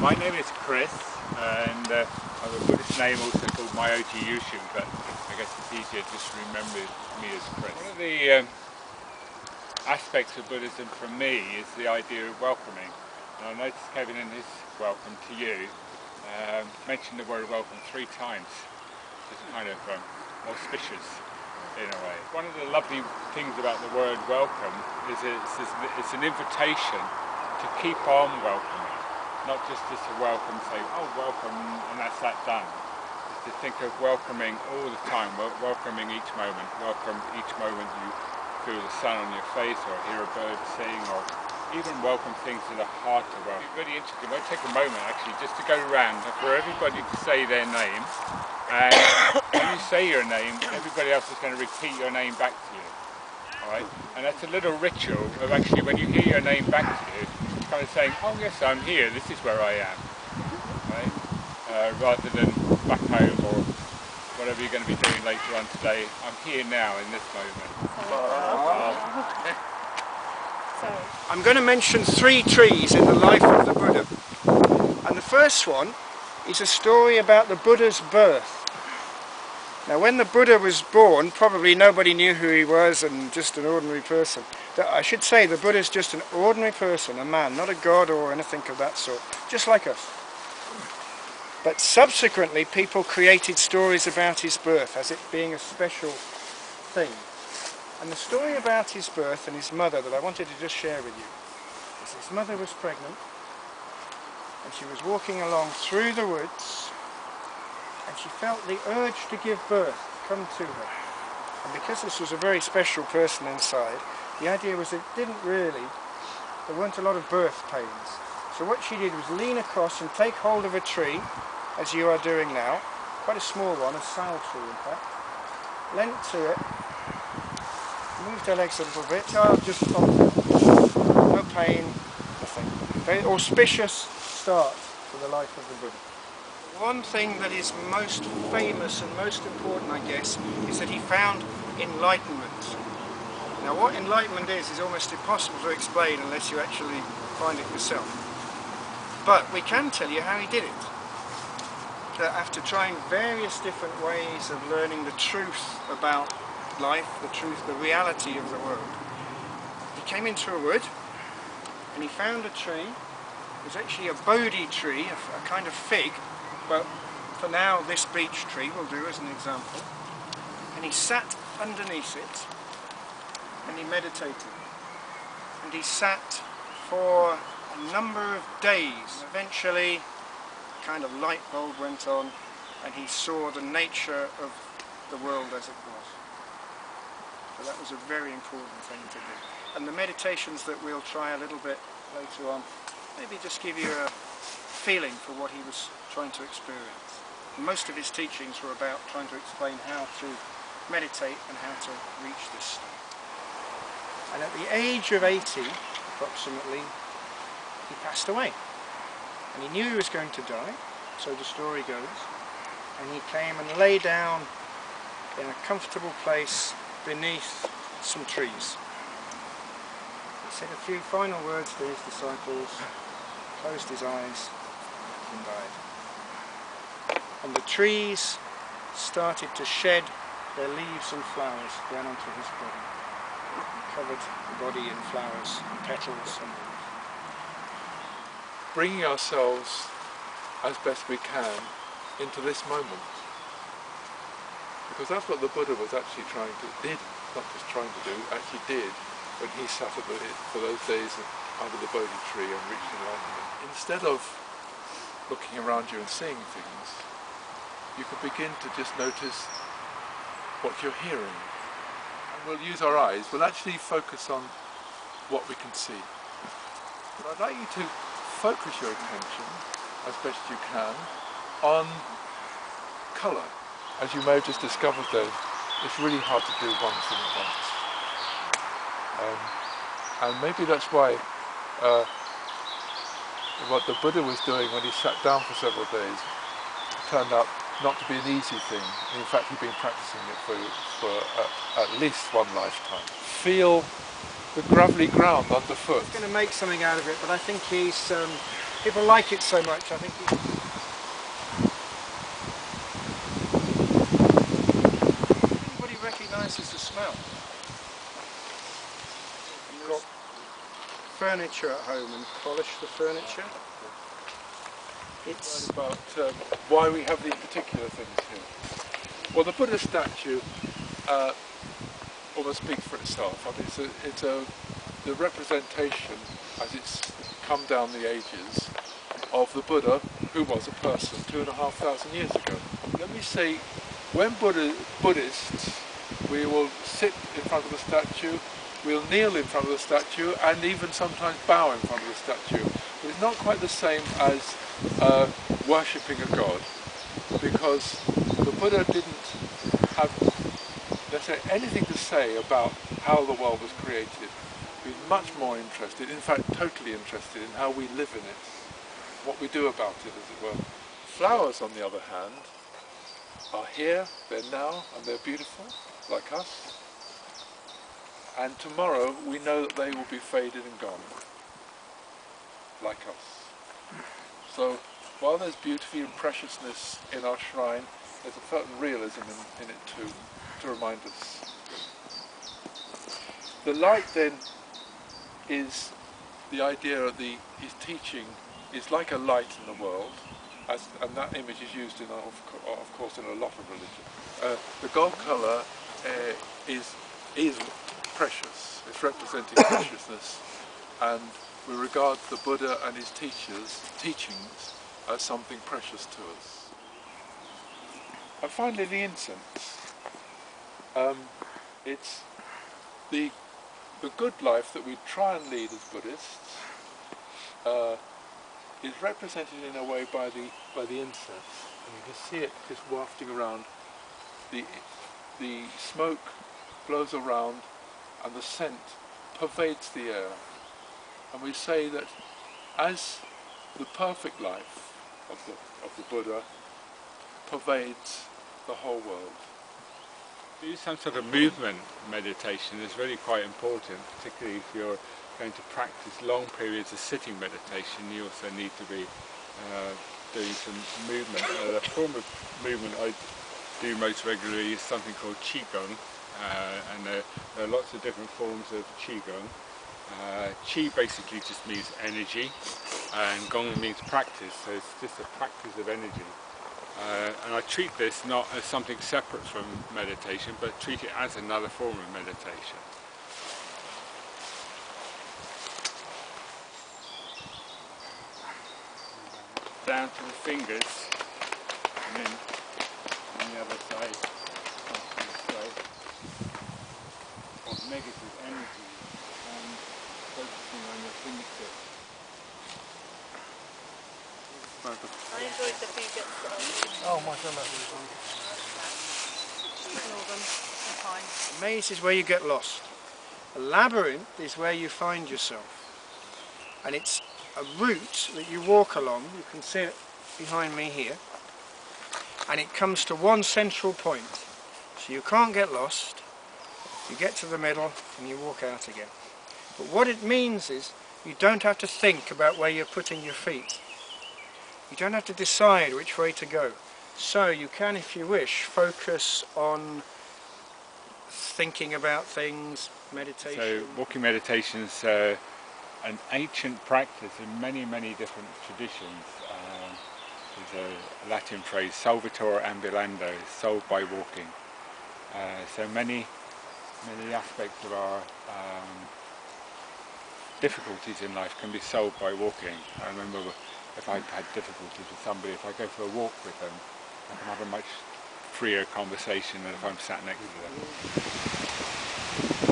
My name is Chris, and I have a Buddhist name also called Myoji Yushu, but I guess it's easier just to remember me as Chris. One of the aspects of Buddhism for me is the idea of welcoming. And I noticed Kevin in his welcome to you mentioned the word welcome 3 times. It's kind of auspicious in a way. One of the lovely things about the word welcome is it's an invitation to keep on welcoming. Not just as a welcome, say, oh, welcome, and that's that done. It's to think of welcoming all the time, welcoming each moment. Welcome each moment you feel the sun on your face, or hear a bird sing, or even welcome things that are hard to welcome. It's really interesting. We'll take a moment actually just to go around for everybody to say their name. And when you say your name, everybody else is going to repeat your name back to you. Alright? And that's a little ritual of actually when you hear your name back to you, kind of saying, oh yes, I'm here, this is where I am, right? Rather than back home or whatever you're going to be doing later on today. I'm here now in this moment. I'm going to mention 3 trees in the life of the Buddha. And the first one is a story about the Buddha's birth. Now when the Buddha was born, probably nobody knew who he was and just an ordinary person. I should say the Buddha is just an ordinary person, a man, not a god or anything of that sort, just like us. But subsequently people created stories about his birth as it being a special thing. And the story about his birth and his mother that I wanted to just share with you is his mother was pregnant and she was walking along through the woods and she felt the urge to give birth come to her. And because this was a very special person inside, the idea was there weren't a lot of birth pains. So what she did was lean across and take hold of a tree, as you are doing now, quite a small one, a sal tree in fact, leant to it, moved her legs a little bit, child just stopped, no pain, nothing. Very auspicious start to the life of the Buddha. One thing that is most famous and most important, I guess, is that he found enlightenment. Now what enlightenment is almost impossible to explain unless you actually find it yourself. But we can tell you how he did it. That after trying various different ways of learning the truth about life, the reality of the world, he came into a wood and he found a tree. It was actually a Bodhi tree, a kind of fig, but for now this beech tree will do as an example. And he sat underneath it and he meditated. And he sat for a number of days. Eventually a kind of light bulb went on and he saw the nature of the world as it was. So that was a very important thing to do. And the meditations that we'll try a little bit later on maybe just give you a feeling for what he was trying to experience. Most of his teachings were about trying to explain how to meditate and how to reach this state. And at the age of 80, approximately, he passed away. And he knew he was going to die, so the story goes. And he came and lay down in a comfortable place beneath some trees. He said a few final words to his disciples, closed his eyes and died. And the trees started to shed their leaves and flowers down onto his body. He covered the body in flowers and petals and leaves. Bringing ourselves as best we can into this moment. Because that's what the Buddha was actually not just trying to do, actually did when he sat for those days under the Bodhi tree and reached enlightenment. Instead of looking around you and seeing things, you can begin to just notice what you're hearing. And we'll use our eyes, we'll actually focus on what we can see. But I'd like you to focus your attention, as best you can, on colour. As you may have just discovered though, it's really hard to do one thing at once. And maybe that's why what the Buddha was doing when he sat down for several days turned out not to be an easy thing. In fact, he'd been practicing it for at least one lifetime. Feel the gravelly ground underfoot. He's going to make something out of it, but I think he's People like it so much, I think. Everybody recognises the smell. You've got furniture at home and polish the furniture. It's About why we have these particular things here. Well, the Buddha statue almost speaks for itself. I mean, the representation, as it's come down the ages, of the Buddha, who was a person 2,500 years ago. Let me say, when Buddhists, we will sit in front of the statue, we'll kneel in front of the statue, and even sometimes bow in front of the statue. But it's not quite the same as worshipping a god, because the Buddha didn't have, let's say, anything to say about how the world was created. He was much more interested, in fact totally interested, in how we live in it, what we do about it, as it were. Flowers, on the other hand, are here, they're now, and they're beautiful, like us. And tomorrow we know that they will be faded and gone, like us. So while there's beauty and preciousness in our shrine, there's a certain realism in it too, to remind us. The light then is the idea of his teaching is like a light in the world, and that image is used in, of course, in a lot of religion. The gold colour is precious. It's representing preciousness, and we regard the Buddha and his teachings as something precious to us. And finally, the incense. It's the good life that we try and lead as Buddhists is represented in a way by the incense, and you can see it just wafting around. The smoke blows around, and the scent pervades the air. And we say that as the perfect life of the Buddha pervades the whole world. To use some sort of movement meditation is really quite important, particularly if you're going to practice long periods of sitting meditation. You also need to be doing some movement. The form of movement I do most regularly is something called Qigong, and there are lots of different forms of Qigong. Qi basically just means energy, and Gong means practice, so it's just a practice of energy. And I treat this not as something separate from meditation, but treat it as another form of meditation. Down to the fingers, and then on the other side, on this side, of negative energy, and focusing on your fingertips. I enjoyed the few bits that I did. oh my god, that was Ignore them, they're fine. a maze is where you get lost. A labyrinth is where you find yourself. And it's a route that you walk along. You can see it behind me here. And it comes to one central point. So you can't get lost. You get to the middle and you walk out again. But what it means is you don't have to think about where you're putting your feet. You don't have to decide which way to go. So you can, if you wish, focus on thinking about things, meditation. So walking meditation is an ancient practice in many, many different traditions. There's a Latin phrase, solvitur ambulando, solved by walking. So many aspects of our difficulties in life can be solved by walking. I remember if I've had difficulties with somebody, if I go for a walk with them, I can have a much freer conversation than if I'm sat next to them.